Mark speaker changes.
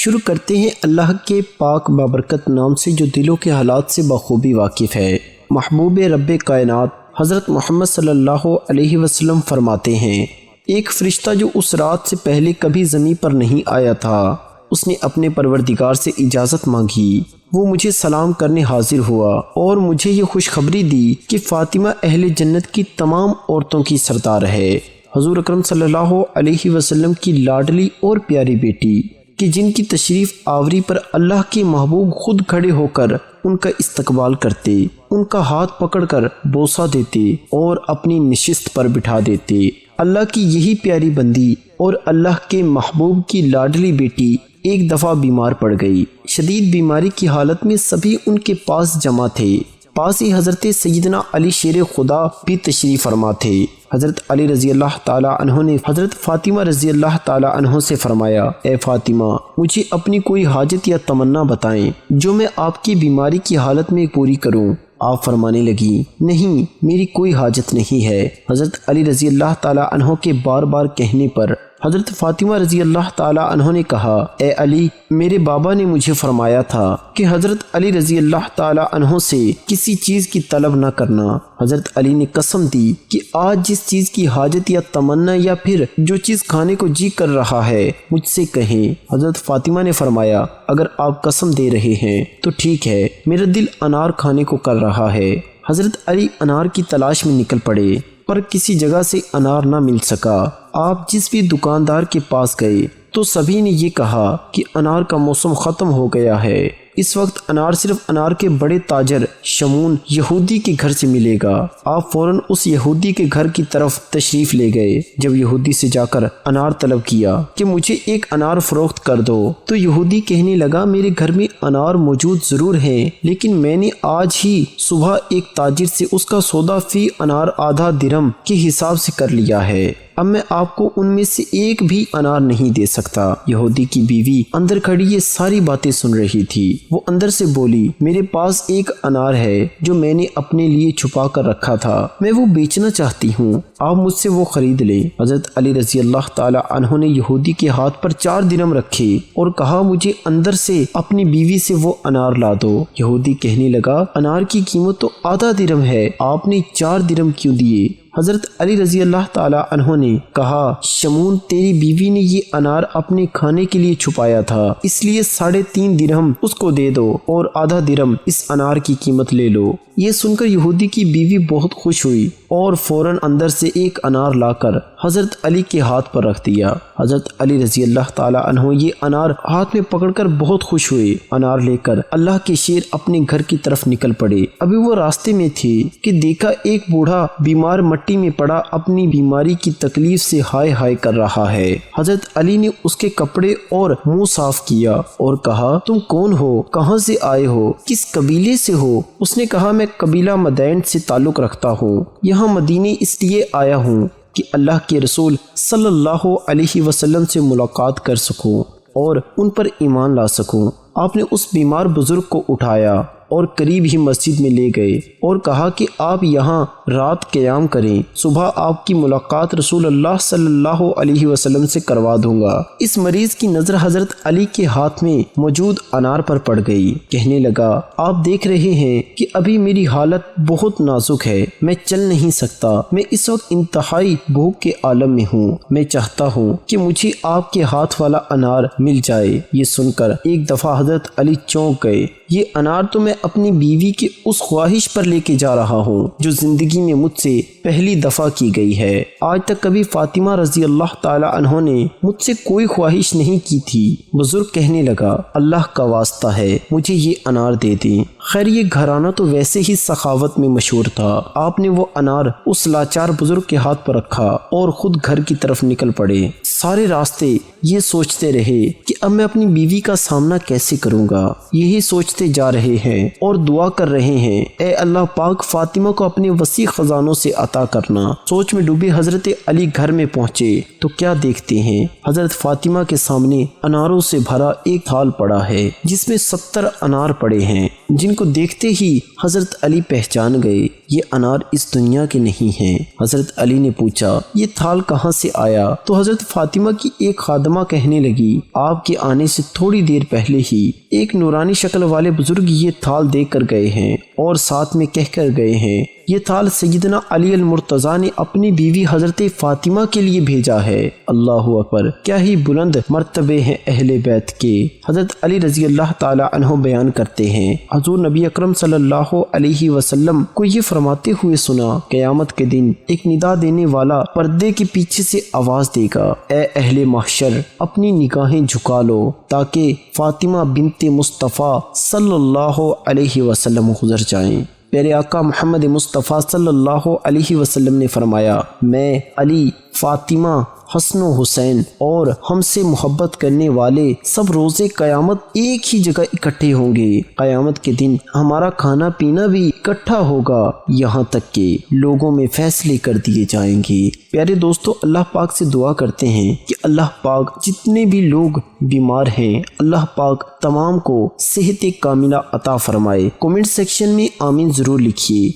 Speaker 1: شروع کرتے ہیں اللہ کے پاک بابرکت نام سے جو دلوں کے حالات سے بخوبی واقف ہے۔ محبوب رب کائنات حضرت محمد صلی اللہ علیہ وسلم فرماتے ہیں، ایک فرشتہ جو اس رات سے پہلے کبھی زمین پر نہیں آیا تھا، اس نے اپنے پروردگار سے اجازت مانگی۔ وہ مجھے سلام کرنے حاضر ہوا اور مجھے یہ خوشخبری دی کہ فاطمہ اہل جنت کی تمام عورتوں کی سردار ہے، حضور اکرم صلی اللہ علیہ وسلم کی لاڈلی اور پیاری بیٹی، کہ جن کی تشریف آوری پر اللہ کے محبوب خود کھڑے ہو کر ان کا استقبال کرتے، ان کا ہاتھ پکڑ کر بوسہ دیتے اور اپنی نشست پر بٹھا دیتے۔ اللہ کی یہی پیاری بندی اور اللہ کے محبوب کی لاڈلی بیٹی ایک دفعہ بیمار پڑ گئی۔ شدید بیماری کی حالت میں سبھی ان کے پاس جمع تھے۔ پاس ہی حضرت سیدنا علی شیر خدا بھی تشریف فرما تھے۔ حضرت علی رضی اللہ تعالی عنہ نے حضرت فاطمہ رضی اللہ تعالی عنہ سے فرمایا، اے فاطمہ، مجھے اپنی کوئی حاجت یا تمنا بتائیں جو میں آپ کی بیماری کی حالت میں پوری کروں۔ آپ فرمانے لگی، نہیں، میری کوئی حاجت نہیں ہے۔ حضرت علی رضی اللہ تعالی عنہ کے بار بار کہنے پر حضرت فاطمہ رضی اللہ تعالی عنہ نے کہا، اے علی، میرے بابا نے مجھے فرمایا تھا کہ حضرت علی رضی اللہ تعالی عنہ سے کسی چیز کی طلب نہ کرنا۔ حضرت علی نے قسم دی کہ آج جس چیز کی حاجت یا تمنا یا پھر جو چیز کھانے کو جی کر رہا ہے مجھ سے کہیں۔ حضرت فاطمہ نے فرمایا، اگر آپ قسم دے رہے ہیں تو ٹھیک ہے، میرا دل انار کھانے کو کر رہا ہے۔ حضرت علی انار کی تلاش میں نکل پڑے، پر کسی جگہ سے انار نہ مل سکا۔ آپ جس بھی دکاندار کے پاس گئے تو سبھی نے یہ کہا کہ انار کا موسم ختم ہو گیا ہے، اس وقت انار صرف انار کے بڑے تاجر شمون یہودی کے گھر سے ملے گا۔ آپ فوراً اس یہودی کے گھر کی طرف تشریف لے گئے۔ جب یہودی سے جا کر انار طلب کیا کہ مجھے ایک انار فروخت کر دو تو یہودی کہنے لگا، میرے گھر میں انار موجود ضرور ہیں، لیکن میں نے آج ہی صبح ایک تاجر سے اس کا سودا فی انار آدھا درہم کے حساب سے کر لیا ہے، اب میں آپ کو ان میں سے ایک بھی انار نہیں دے سکتا۔ یہودی کی بیوی اندر کھڑی یہ ساری باتیں سن رہی تھی۔ وہ اندر سے بولی، میرے پاس ایک انار ہے جو میں نے اپنے لیے چھپا کر رکھا تھا، میں وہ بیچنا چاہتی ہوں، آپ مجھ سے وہ خرید لیں۔ حضرت علی رضی اللہ تعالی عنہ نے یہودی کے ہاتھ پر 4 درہم رکھے اور کہا، مجھے اندر سے اپنی بیوی سے وہ انار لا دو۔ یہودی کہنے لگا، انار کی قیمت تو آدھا درہم ہے، آپ نے 4 درہم کیوں دیے؟ حضرت علی رضی اللہ تعالی عنہ نے کہا، شمون، تیری بیوی نے یہ انار اپنے کھانے کے لیے چھپایا تھا، اس لیے 3.5 درہم اس کو دے دو اور آدھا درہم اس انار کی قیمت لے لو۔ یہ سن کر یہودی کی بیوی بہت خوش ہوئی اور فوراً اندر سے ایک انار لا کر حضرت علی کے ہاتھ پر رکھ دیا۔ حضرت علی رضی اللہ تعالی عنہ یہ انار ہاتھ میں پکڑ کر بہت خوش ہوئے۔ انار لے کر اللہ کے شیر اپنے گھر کی طرف نکل پڑے۔ ابھی وہ راستے میں تھے کہ دیکھا ایک بوڑھا بیمار مٹی میں پڑا اپنی بیماری کی تکلیف سے ہائے ہائے کر رہا ہے۔ حضرت علی نے اس کے کپڑے اور منہ صاف کیا اور کہا، تم کون ہو، کہاں سے آئے ہو، کس قبیلے سے ہو؟ اس نے کہا، میں قبیلہ مدین سے تعلق رکھتا ہوں، یہاں مدینے اس لیے آیا ہوں کہ اللہ کے رسول صلی اللہ علیہ وسلم سے ملاقات کر سکوں اور ان پر ایمان لا سکوں۔ آپ نے اس بیمار بزرگ کو اٹھایا اور قریب ہی مسجد میں لے گئے اور کہا کہ آپ یہاں رات قیام کریں، صبح آپ کی ملاقات رسول اللہ صلی اللہ علیہ وسلم سے کروا دوں گا۔ اس مریض کی نظر حضرت علی کے ہاتھ میں موجود انار پر پڑ گئی۔ کہنے لگا، آپ دیکھ رہے ہیں کہ ابھی میری حالت بہت نازک ہے، میں چل نہیں سکتا، میں اس وقت انتہائی بھوک کے عالم میں ہوں، میں چاہتا ہوں کہ مجھے آپ کے ہاتھ والا انار مل جائے۔ یہ سن کر ایک دفعہ حضرت علی چونک گئے۔ یہ انار تو میں اپنی بیوی کی اس خواہش پر لے کے جا رہا ہوں جو زندگی میں مجھ سے پہلی دفعہ کی گئی ہے۔ آج تک کبھی فاطمہ رضی اللہ تعالی عنہ نے مجھ سے کوئی خواہش نہیں کی تھی۔ بزرگ کہنے لگا، اللہ کا واسطہ ہے، مجھے یہ انار دے دیں۔ خیر، یہ گھرانہ تو ویسے ہی سخاوت میں مشہور تھا۔ آپ نے وہ انار اس لاچار بزرگ کے ہاتھ پر رکھا اور خود گھر کی طرف نکل پڑے۔ سارے راستے یہ سوچتے رہے کہ اب میں اپنی بیوی کا سامنا کیسے کروں گا، یہی سوچتے جا رہے ہیں اور دعا کر رہے ہیں، اے اللہ پاک، فاطمہ کو اپنے وسیع خزانوں سے عطا کرنا۔ سوچ میں ڈوبے حضرت علی گھر میں پہنچے تو کیا دیکھتے ہیں، حضرت فاطمہ کے سامنے اناروں سے بھرا ایک تھال پڑا ہے جس میں 70 انار پڑے ہیں۔ جن کو دیکھتے ہی حضرت علی پہچان گئے یہ انار اس دنیا کے نہیں ہیں۔ حضرت علی نے پوچھا یہ تھال کہاں سے آیا؟ تو حضرت فاطمہ کی ایک خادمہ کہنے لگی آپ کے آنے سے تھوڑی دیر پہلے ہی ایک نورانی شکل والے بزرگ یہ تھال دے کر گئے ہیں اور ساتھ میں کہہ کر گئے ہیں یہ تھال سیدنا علی المرتضیٰ نے اپنی بیوی حضرت فاطمہ کے لیے بھیجا ہے۔ اللہ اکبر، کیا ہی بلند مرتبے ہیں اہل بیت کے۔ حضرت علی رضی اللہ تعالی عنہ بیان کرتے ہیں حضور نبی اکرم صلی اللہ علیہ وسلم کو یہ فرماتے ہوئے سنا قیامت کے دن ایک ندا دینے والا پردے کے پیچھے سے آواز دے گا اے اہل محشر اپنی نگاہیں جھکا لو تاکہ فاطمہ بنت مصطفیٰ صلی اللہ علیہ وسلم گزر جائیں۔ پیارے آقا محمد مصطفیٰ صلی اللہ علیہ وسلم نے فرمایا میں علی، فاطمہ، حسن و حسین اور ہم سے محبت کرنے والے سب روزے قیامت ایک ہی جگہ اکٹھے ہوں گے۔ قیامت کے دن ہمارا کھانا پینا بھی اکٹھا ہوگا یہاں تک کہ لوگوں میں فیصلے کر دیے جائیں گے۔ پیارے دوستو، اللہ پاک سے دعا کرتے ہیں کہ اللہ پاک جتنے بھی لوگ بیمار ہیں اللہ پاک تمام کو صحت کاملہ عطا فرمائے۔ کمنٹ سیکشن میں آمین ضرور لکھیے۔